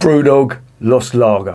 Brewdog Lost Lager.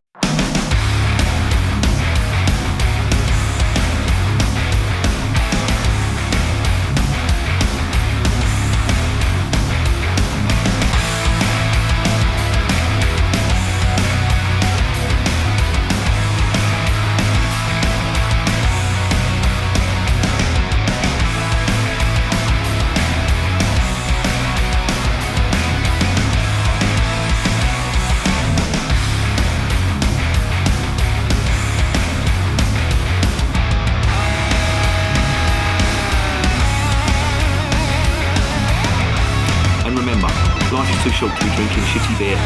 Life is too short to be drinking shitty beer.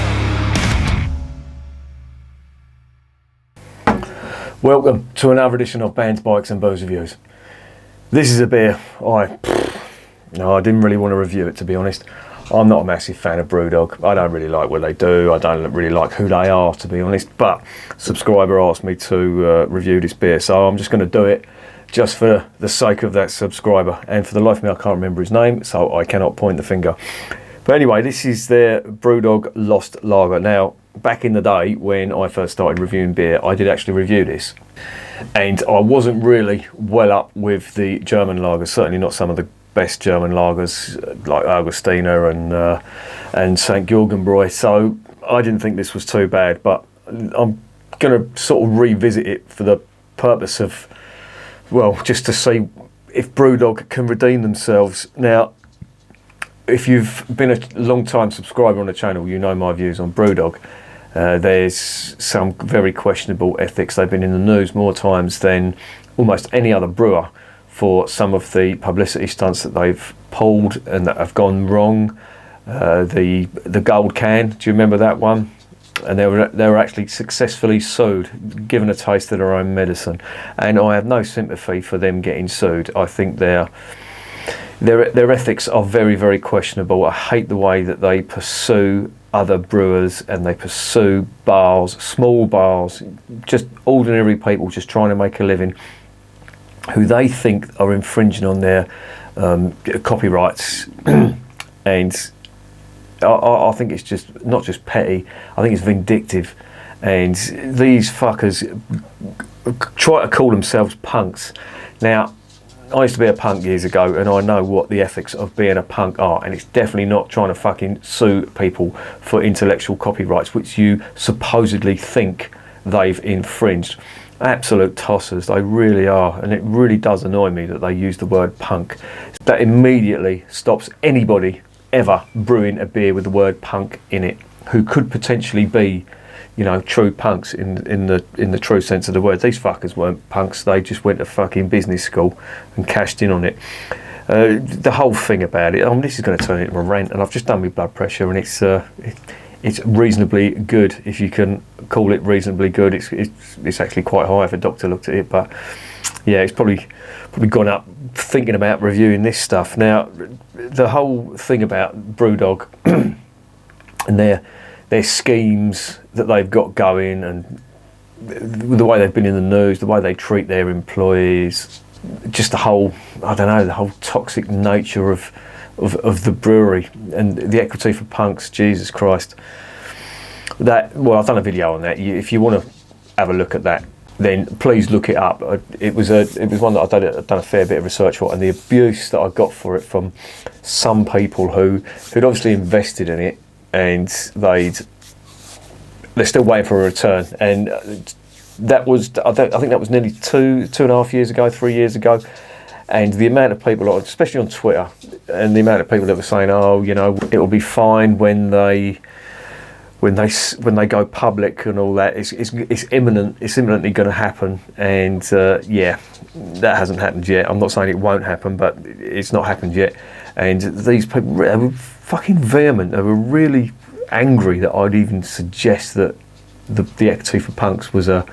Welcome to another edition of Bands, Bikes and Booze Reviews. This is a beer I didn't really want to review it, to be honest. I'm not a massive fan of Brewdog. I don't really like what they do. I don't really like who they are, to be honest. But a subscriber asked me to review this beer, so I'm just going to do it just for the sake of that subscriber. And for the life of me, I can't remember his name, so I cannot point the finger. But anyway, this is their Brewdog Lost Lager. Now, back in the day when I first started reviewing beer, I did actually review this. And I wasn't really well up with the German lagers, certainly not some of the best German lagers like Augustiner and St. Georgenbräu. So I didn't think this was too bad, but I'm going to sort of revisit it for the purpose of, well, just to see if Brewdog can redeem themselves. Now, if you've been a long-time subscriber on the channel, you know my views on Brewdog. There's some very questionable ethics. They've been in the news more times than almost any other brewer for some of the publicity stunts that they've pulled and that have gone wrong. The gold can, do you remember that one? And they were actually successfully sued, given a taste of their own medicine. And I have no sympathy for them getting sued. I think their ethics are very, very questionable. I hate the way that they pursue other brewers and they pursue bars, small bars, just ordinary people just trying to make a living, who they think are infringing on their copyrights. And I think it's just not just petty, I think it's vindictive. And these fuckers try to call themselves punks. Now, I used to be a punk years ago, and I know what the ethics of being a punk are, and it's definitely not trying to fucking sue people for intellectual copyrights, which you supposedly think they've infringed. Absolute tossers, they really are, and it really does annoy me that they use the word punk. That immediately stops anybody ever brewing a beer with the word punk in it, who could potentially be, you know, true punks in the true sense of the word. These fuckers weren't punks. They just went to fucking business school and cashed in on it. The whole thing about it. This is going to turn into a rant, and I've just done my blood pressure, and it's reasonably good, if you can call it reasonably good. It's actually quite high if a doctor looked at it, but yeah, it's probably gone up thinking about reviewing this stuff. Now, the whole thing about Brewdog and their schemes that they've got going, and the way they've been in the news, the way they treat their employees, just the whole toxic nature of the brewery and the equity for punks. Jesus Christ. I've done a video on that. If you want to have a look at that, then please look it up. It was one that I've done a fair bit of research for, and the abuse that I got for it from some people who'd obviously invested in it, and they're still waiting for a return. And that was, I think that was nearly 2.5 years ago, 3 years ago. And the amount of people, especially on Twitter, and the amount of people that were saying, "Oh, you know, it'll be fine when they go public and all that. It's imminent. It's imminently going to happen." And yeah, that hasn't happened yet. I'm not saying it won't happen, but it's not happened yet. And these people, they were fucking vehement. They were really angry that I'd even suggest that the equity for punks was a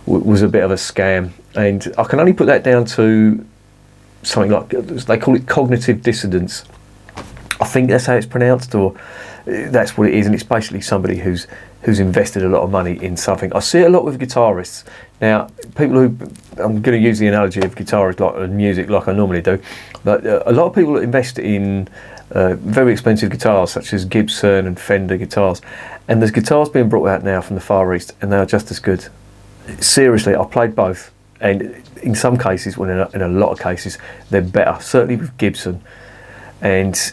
bit of a scam. And I can only put that down to something like, they call it cognitive dissonance. I think that's how it's pronounced, or that's what it is, and it's basically somebody who's invested a lot of money in something. I see it a lot with guitarists. Now, people who, I'm going to use the analogy of guitarists like music like I normally do, but a lot of people that invest in very expensive guitars such as Gibson and Fender guitars, and there's guitars being brought out now from the Far East and they are just as good. Seriously, I've played both, and in some cases, well, in a lot of cases, they're better, certainly with Gibson. And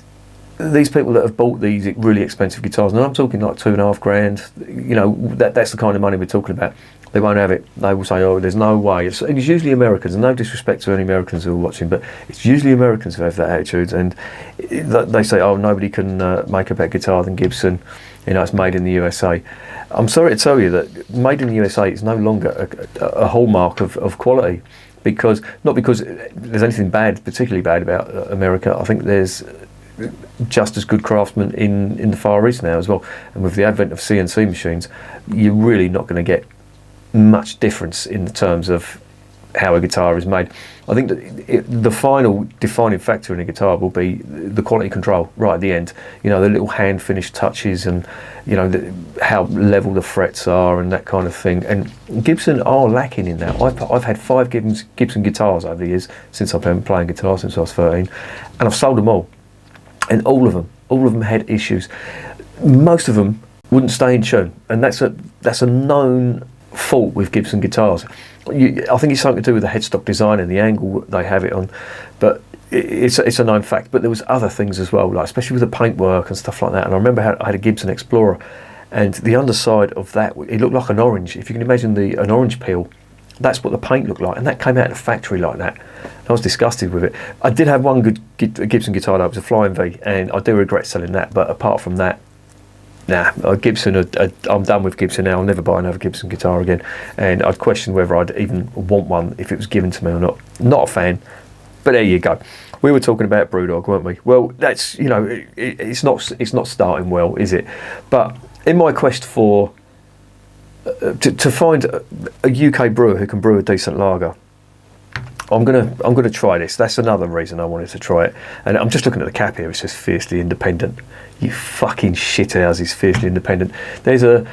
these people that have bought these really expensive guitars, and I'm talking like $2,500, you know, that's the kind of money we're talking about. They won't have it. They will say, oh, there's no way. And it's usually Americans, and no disrespect to any Americans who are watching, but it's usually Americans who have that attitude, and they say, oh, nobody can make a better guitar than Gibson. You know, it's made in the USA. I'm sorry to tell you that made in the USA is no longer a hallmark of quality, because not because there's anything bad, particularly bad about America. I think there's just as good craftsmen in the Far East now as well. And with the advent of CNC machines, you're really not going to get much difference in the terms of how a guitar is made. I think that the final defining factor in a guitar will be the quality control right at the end. You know, the little hand finished touches, and you know how level the frets are and that kind of thing. And Gibson are lacking in that. I've had 5 Gibson guitars over the years since I've been playing guitar since I was 13, and I've sold them all. And all of them had issues. Most of them wouldn't stay in tune, and that's a known fault with Gibson guitars. I think it's something to do with the headstock design and the angle they have it on, but it's a known fact. But there was other things as well, like especially with the paintwork and stuff like that. And I remember I had a Gibson Explorer, and the underside of that, it looked like an orange. If you can imagine an orange peel, that's what the paint looked like, and that came out of the factory like that. I was disgusted with it. I did have one good Gibson guitar though. It was a Flying V, and I do regret selling that. But apart from that, nah, Gibson, I'm done with Gibson now. I'll never buy another Gibson guitar again, and I'd question whether I'd even want one if it was given to me or not. Not a fan, but there you go. We were talking about Brewdog, weren't we? Well, that's, you know, it's not starting well, is it? But in my quest for to find a UK brewer who can brew a decent lager, I'm gonna try this. That's another reason I wanted to try it. And I'm just looking at the cap here. It says fiercely independent. You fucking shithouses, fiercely independent. There's a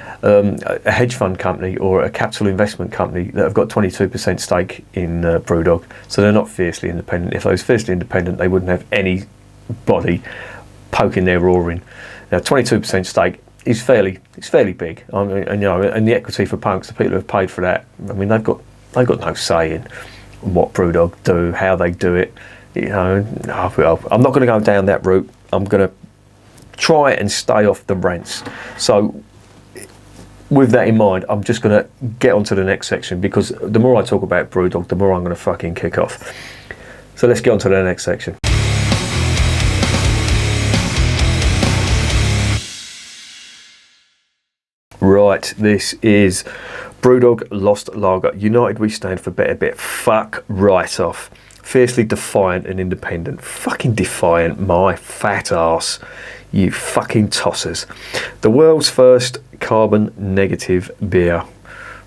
hedge fund company or a capital investment company that have got 22% stake in Brewdog, so they're not fiercely independent. If they was fiercely independent, they wouldn't have anybody poking their oar in. Now, 22% stake is fairly big. I mean, and you know, and the equity for punks, the people who have paid for that, I mean, they've got no say in what Brewdog do, how they do it. You know, I'm not going to go down that route. I'm going to try and stay off the rants. So with that in mind, I'm just going to get on to the next section, because the more I talk about Brewdog, the more I'm going to fucking kick off. So let's get on to the next section. Right, this is Brewdog Lost Lager. United we stand for better bit. Fuck right off. Fiercely defiant and independent. Fucking defiant, my fat ass. You fucking tossers. The world's first carbon negative beer.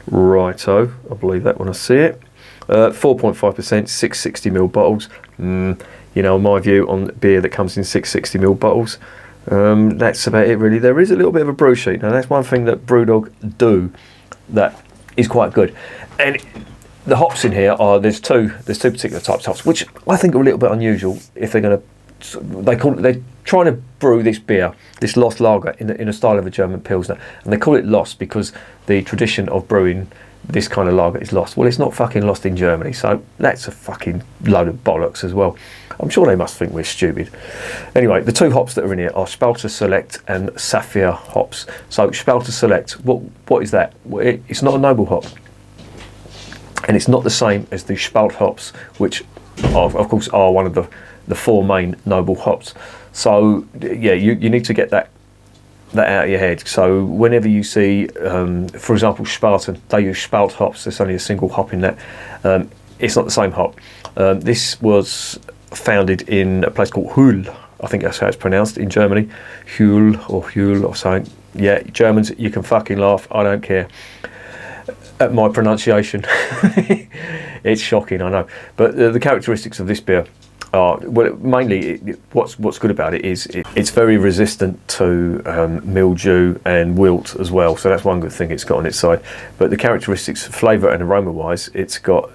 Righto, I believe that when I see it. 4.5%, 660ml bottles. You know, my view on beer that comes in 660ml bottles. That's about it really. There is a little bit of a brew sheet. Now that's one thing that Brewdog do that is quite good. And the hops in here are, there's two particular types of hops, which I think are a little bit unusual. If they're going to, they're trying to brew this beer, this Lost Lager, in a style of a German Pilsner, and they call it Lost because the tradition of brewing this kind of lager is lost. Well, it's not fucking lost in Germany, so that's a fucking load of bollocks as well. I'm sure they must think we're stupid. Anyway, the two hops that are in here are Spalter Select and Sapphire hops. So Spalter Select, what is that? Well, it's not a noble hop, and it's not the same as the Spalt hops, which of course are one of the four main noble hops. So yeah, you need to get that out of your head. So whenever you see, for example, Spaten, they use Spalt hops. There's only a single hop in that. It's not the same hop. This was founded in a place called Hüll. I think that's how it's pronounced in Germany. Hüll or something. Yeah, Germans, you can fucking laugh. I don't care at my pronunciation. It's shocking, I know. But the characteristics of this beer Well, mainly what's good about it is it's very resistant to mildew and wilt as well. So that's one good thing it's got on its side. But the characteristics, flavour and aroma wise, it's got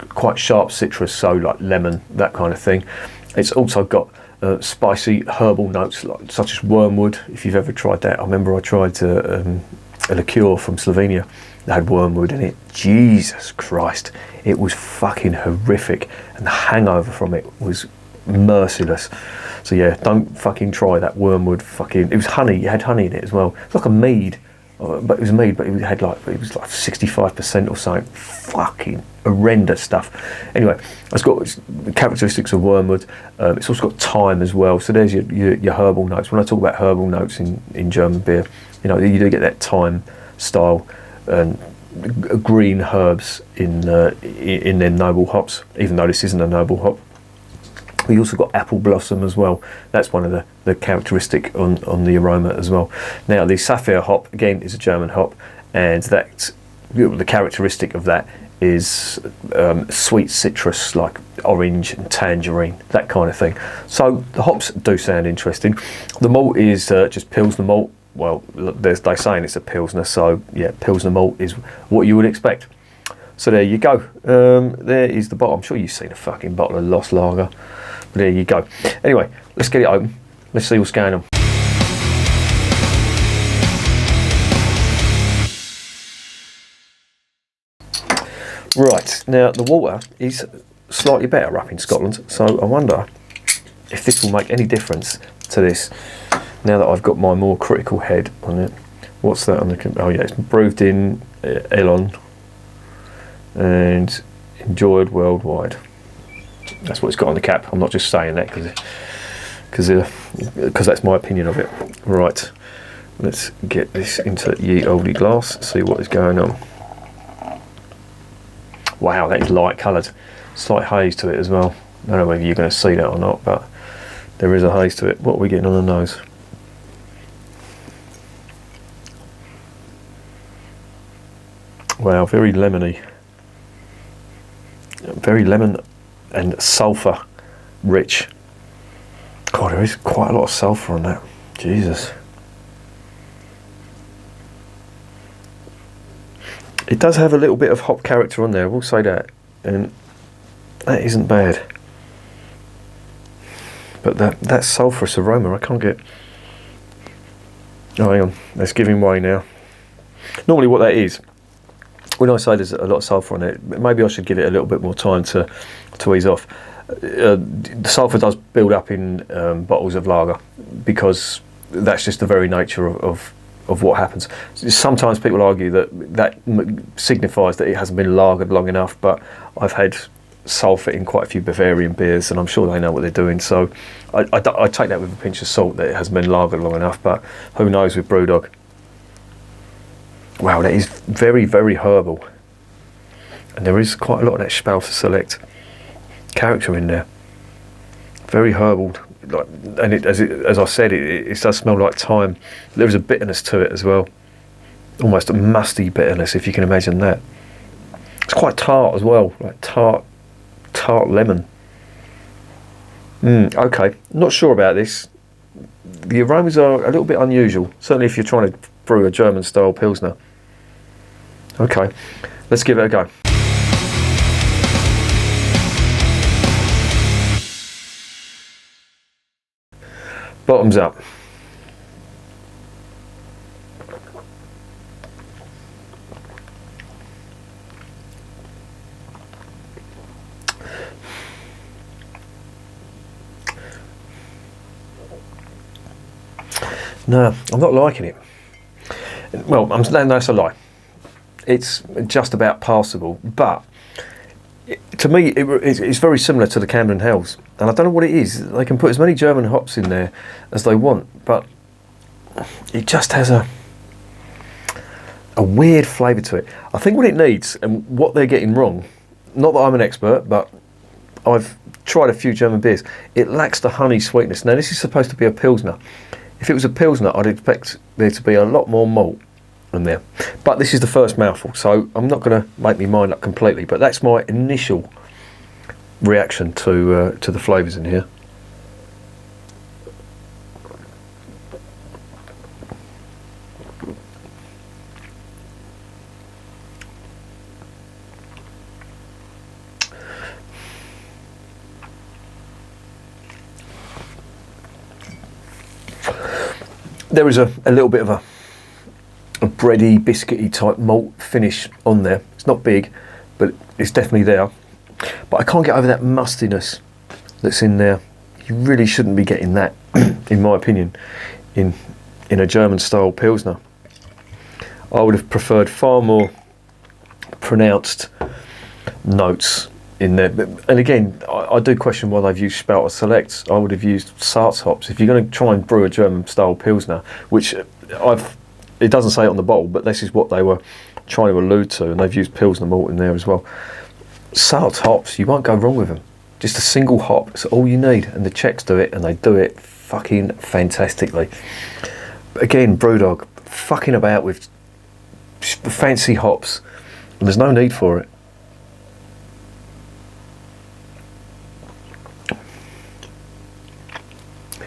quite sharp citrus, so like lemon, that kind of thing. It's also got spicy herbal notes, such as wormwood. If you've ever tried that, I remember I tried a liqueur from Slovenia that had wormwood in it. Jesus Christ, it was fucking horrific, and the hangover from it was merciless. So yeah, don't fucking try that wormwood fucking. It was honey. It had honey in it as well. It's like a mead, but it was a mead, but it was like 65% or something. Fucking horrendous stuff. Anyway, it's got the characteristics of wormwood. It's also got thyme as well. So there's your herbal notes. When I talk about herbal notes in German beer, you know, you do get that thyme style and green herbs in their noble hops, even though this isn't a noble hop. We also got apple blossom as well. That's one of the characteristic on the aroma as well. Now the sapphire hop again is a German hop, and that the characteristic of that is sweet citrus like orange and tangerine, that kind of thing. So the hops do sound interesting. The malt is just Pilsner malt. Well, they're saying it's a Pilsner, so yeah, Pilsner malt is what you would expect. So there you go. There is the bottle. I'm sure you've seen a fucking bottle of Lost Lager. But there you go. Anyway, let's get it open. Let's see what's going on. Right, now the water is slightly better up in Scotland, so I wonder if this will make any difference to this. Now that I've got my more critical head on it. What's that on the... Oh yeah, it's brewed in Elon and enjoyed worldwide. That's what it's got on the cap. I'm not just saying that because that's my opinion of it. Right, let's get this into ye olde glass, see what is going on. Wow, that is light coloured. Slight haze to it as well. I don't know whether you're going to see that or not, but there is a haze to it. What are we getting on the nose? Wow, very lemony. Very lemon and sulphur rich. God, there is quite a lot of sulphur on that. Jesus. It does have a little bit of hop character on there, I will say that. And that isn't bad. But that sulphurous aroma, I can't get... Oh, hang on. That's giving way now. Normally what that is, when I say there's a lot of sulphur on it, maybe I should give it a little bit more time to ease off. The sulphur does build up in bottles of lager because that's just the very nature of what happens. Sometimes people argue that signifies that it hasn't been lagered long enough, but I've had sulphur in quite a few Bavarian beers and I'm sure they know what they're doing, so I take that with a pinch of salt that it hasn't been lagered long enough, but who knows with Brewdog. Wow, that is very, very herbal. And there is quite a lot of that Spalter Select character in there. Very herbal. And as I said, it does smell like thyme. There is a bitterness to it as well. Almost a musty bitterness, if you can imagine that. It's quite tart as well, like tart lemon. Okay, not sure about this. The aromas are a little bit unusual, certainly if you're trying to brew a German style Pilsner. Okay, let's give it a go. Bottoms up. No, I'm not liking it. Well, that's a lie. It's just about passable, but to me it's very similar to the Camden Hells, and I don't know what it is. They can put as many German hops in there as they want, but it just has a weird flavour to it. I think what it needs, and what they're getting wrong, not that I'm an expert, but I've tried a few German beers, it lacks the honey sweetness. Now this is supposed to be a Pilsner. If it was a Pilsner, I'd expect there to be a lot more malt in there. But this is the first mouthful, so I'm not going to make my mind up completely, but that's my initial reaction to the flavours in here. There is a little bit of a bready, biscuity type malt finish on there. It's not big, but it's definitely there. But I can't get over that mustiness that's in there. You really shouldn't be getting that, in my opinion, in a German style Pilsner. I would have preferred far more pronounced notes in there. And again, I do question why they've used Spouter Selects. I would have used Sarts hops. If you're going to try and brew a German style Pilsner, which it doesn't say it on the bottle, but this is what they were trying to allude to, and they've used Pilsner malt in there as well. Sarts hops, you won't go wrong with them. Just a single hop, it's all you need, and the Czechs do it, and they do it fucking fantastically. But again, Brewdog, fucking about with fancy hops, and there's no need for it.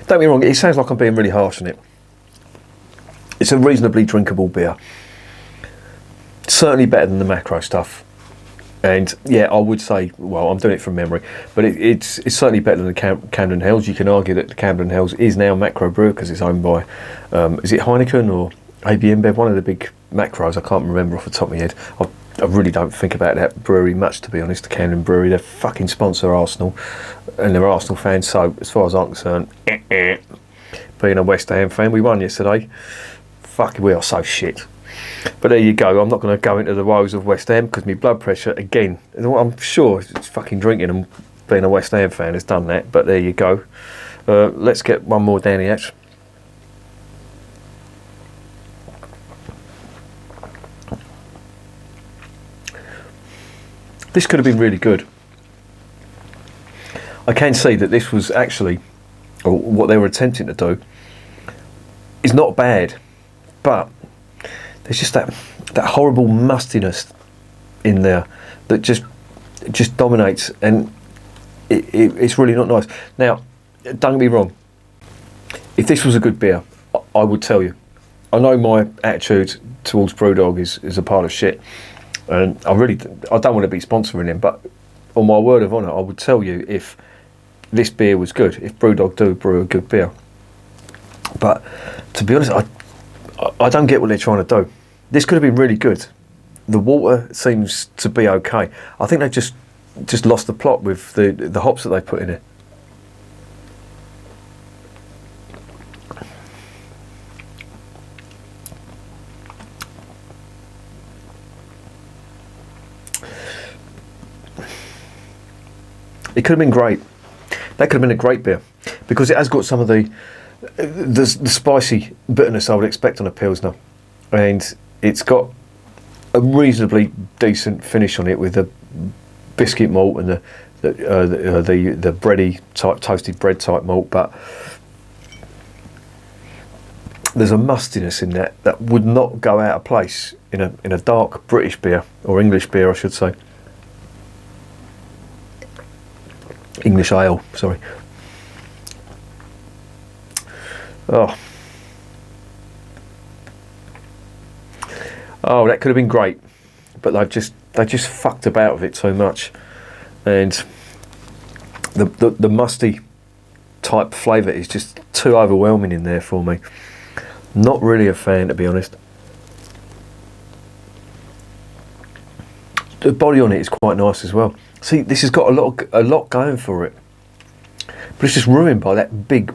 Don't get me wrong, it sounds like I'm being really harsh on it. It's a reasonably drinkable beer. Certainly better than the macro stuff. And yeah, I would say, well, I'm doing it from memory, but it's certainly better than the Camden Hells. You can argue that the Camden Hells is now macro brew because it's owned by, is it Heineken or AB InBev? One of the big macros, I can't remember off the top of my head. I really don't think about that brewery much, to be honest, the Camden Brewery. They fucking sponsor Arsenal, and they're Arsenal fans, so as far as I'm concerned, being a West Ham fan, we won yesterday. Fuck, we are so shit. But there you go. I'm not going to go into the woes of West Ham because my blood pressure, again, I'm sure it's fucking drinking and being a West Ham fan has done that, but there you go. Let's get one more down here. This could have been really good. I can see that this was actually, or what they were attempting to do, is not bad, but there's just that horrible mustiness in there that just dominates, and it's really not nice. Now, don't get me wrong. If this was a good beer, I would tell you. I know my attitude towards Brewdog is a pile of shit, and I don't want to be sponsoring him, but on my word of honour, I would tell you if this beer was good, if Brewdog do brew a good beer. But to be honest, I don't get what they're trying to do. This could have been really good. The water seems to be okay. I think they've just lost the plot with the hops that they put in it. It could have been great. That could have been a great beer because it has got some of the spicy bitterness I would expect on a Pilsner, and it's got a reasonably decent finish on it with the biscuit malt and the bready type, toasted bread type malt, but there's a mustiness in that would not go out of place in a dark British beer, or English beer I should say. English ale, sorry. Oh, that could have been great, but they just fucked about with it so much, and the musty type flavour is just too overwhelming in there for me. Not really a fan, to be honest. The body on it is quite nice as well. See, this has got a lot going for it, but it's just ruined by that big,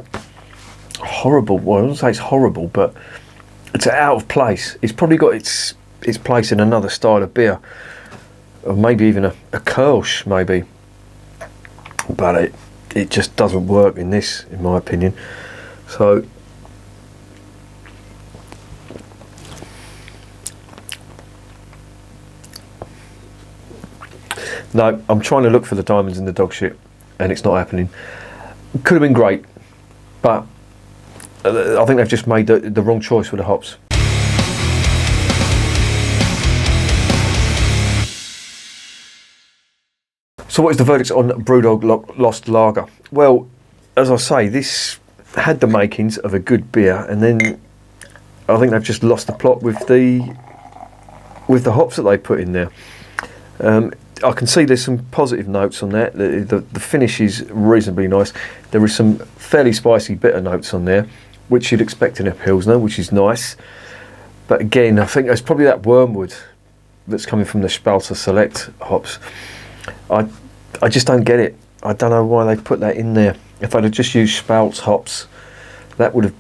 horrible. Well, I don't say it's horrible, but it's out of place. It's probably got its place in another style of beer, or maybe even a Kölsch, maybe. But it just doesn't work in this, in my opinion. So. No, I'm trying to look for the diamonds in the dog shit, and it's not happening. Could have been great, but I think they've just made the wrong choice with the hops. So what is the verdict on Brewdog Lost Lager? Well, as I say, this had the makings of a good beer, and then I think they've just lost the plot with the hops that they put in there. I can see there's some positive notes on that. The finish is reasonably nice. There is some fairly spicy bitter notes on there, which you'd expect in a Pilsner, which is nice. But again, I think it's probably that wormwood that's coming from the Spalter Select hops. I just don't get it. I don't know why they put that in there. If they'd have just used Spalt's hops, it would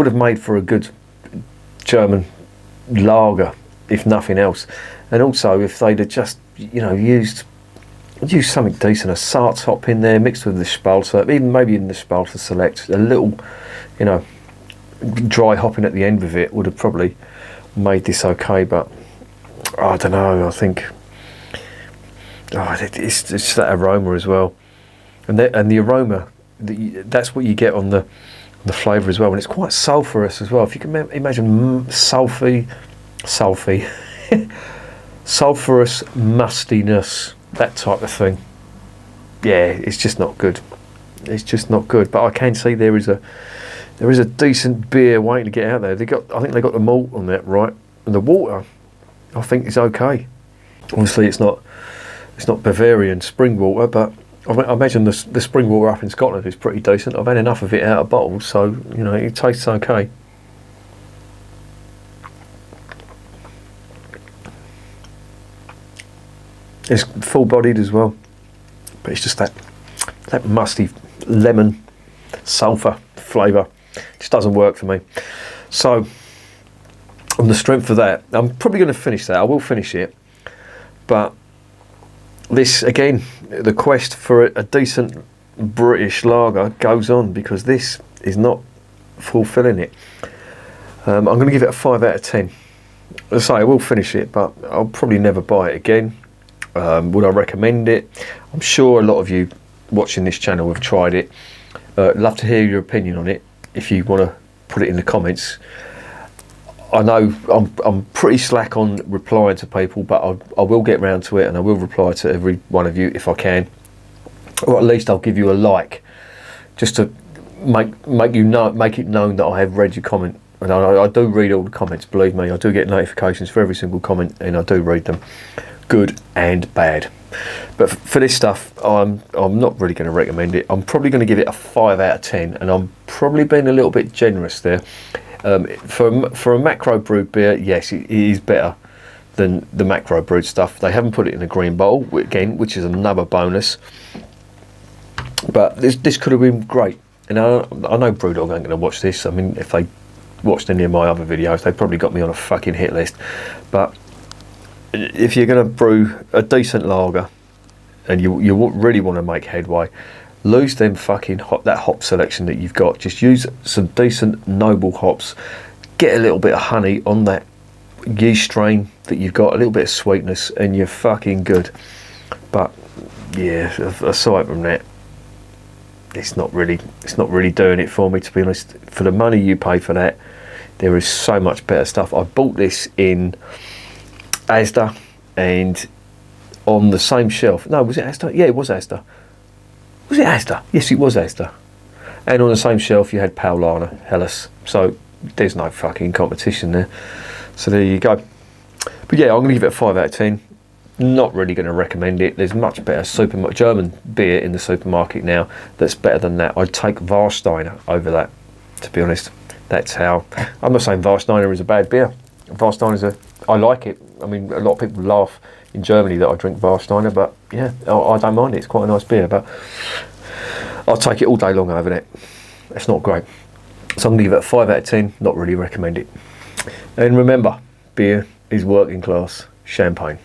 have made for a good German lager, if nothing else. And also, if they'd have just, used something decent, a Sart's hop in there mixed with the Spalter, even maybe in the Spalter Select, a little, dry hopping at the end of it would have probably made this okay. But I don't know. I think it's that aroma as well, and the aroma, that's what you get on the flavour as well, and it's quite sulphurous as well. If you can imagine sulphurous mustiness, that type of thing. Yeah, it's just not good. It's just not good. But I can see there is a decent beer waiting to get out there. I think they got the malt on that right, and the water, I think, is okay. Obviously, it's not Bavarian spring water, but I imagine the spring water up in Scotland is pretty decent. I've had enough of it out of bottles, so it tastes okay. It's full-bodied as well, but it's just that musty lemon sulphur flavour. Just doesn't work for me. So on the strength of that, I'm probably going to finish that. I will finish it, but this again, the quest for a decent British lager goes on, because this is not fulfilling it. I'm going to give it a 5 out of 10. As I say, I will finish it, but I'll probably never buy it again. Would I recommend it? I'm sure a lot of you watching this channel have tried it. Love to hear your opinion on it. If you want to put it in the comments. I know I'm pretty slack on replying to people, but I will get round to it, and I will reply to every one of you if I can, or at least I'll give you a like, just to make it known that I have read your comment. And I do read all the comments, believe me. I do get notifications for every single comment, and I do read them, good and bad. But for this stuff, I'm not really going to recommend it. I'm probably going to give it a 5 out of 10, and I'm probably being a little bit generous there. For a macro brewed beer, yes, it is better than the macro brewed stuff. They haven't put it in a green bottle again, which is another bonus. But this could have been great. And I know Brewdog ain't going to watch this. I mean, if they watched any of my other videos, they probably got me on a fucking hit list. But if you're going to brew a decent lager and you really want to make headway, lose them fucking hop selection that you've got. Just use some decent noble hops. Get a little bit of honey on that yeast strain that you've got, a little bit of sweetness, and you're fucking good. But yeah, aside from that, it's not really doing it for me, to be honest. For the money you pay for that, there is so much better stuff. I bought this in Asda, and on the same shelf. No, was it Asda? Yeah, it was Asda. Was it Asda? Yes, it was Asda. And on the same shelf you had Paulaner, Helles. So there's no fucking competition there. So there you go. But yeah, I'm going to give it a 5 out of 10. Not really going to recommend it. There's much better German beer in the supermarket now that's better than that. I'd take Warsteiner over that, to be honest. That's how. I'm not saying Warsteiner is a bad beer. I like it. I mean, a lot of people laugh in Germany that I drink Warsteiner, but yeah, I don't mind it. It's quite a nice beer, but I'll take it all day long over that. It's not great. So I'm going to give it a 5 out of 10. Not really recommend it. And remember, beer is working class champagne.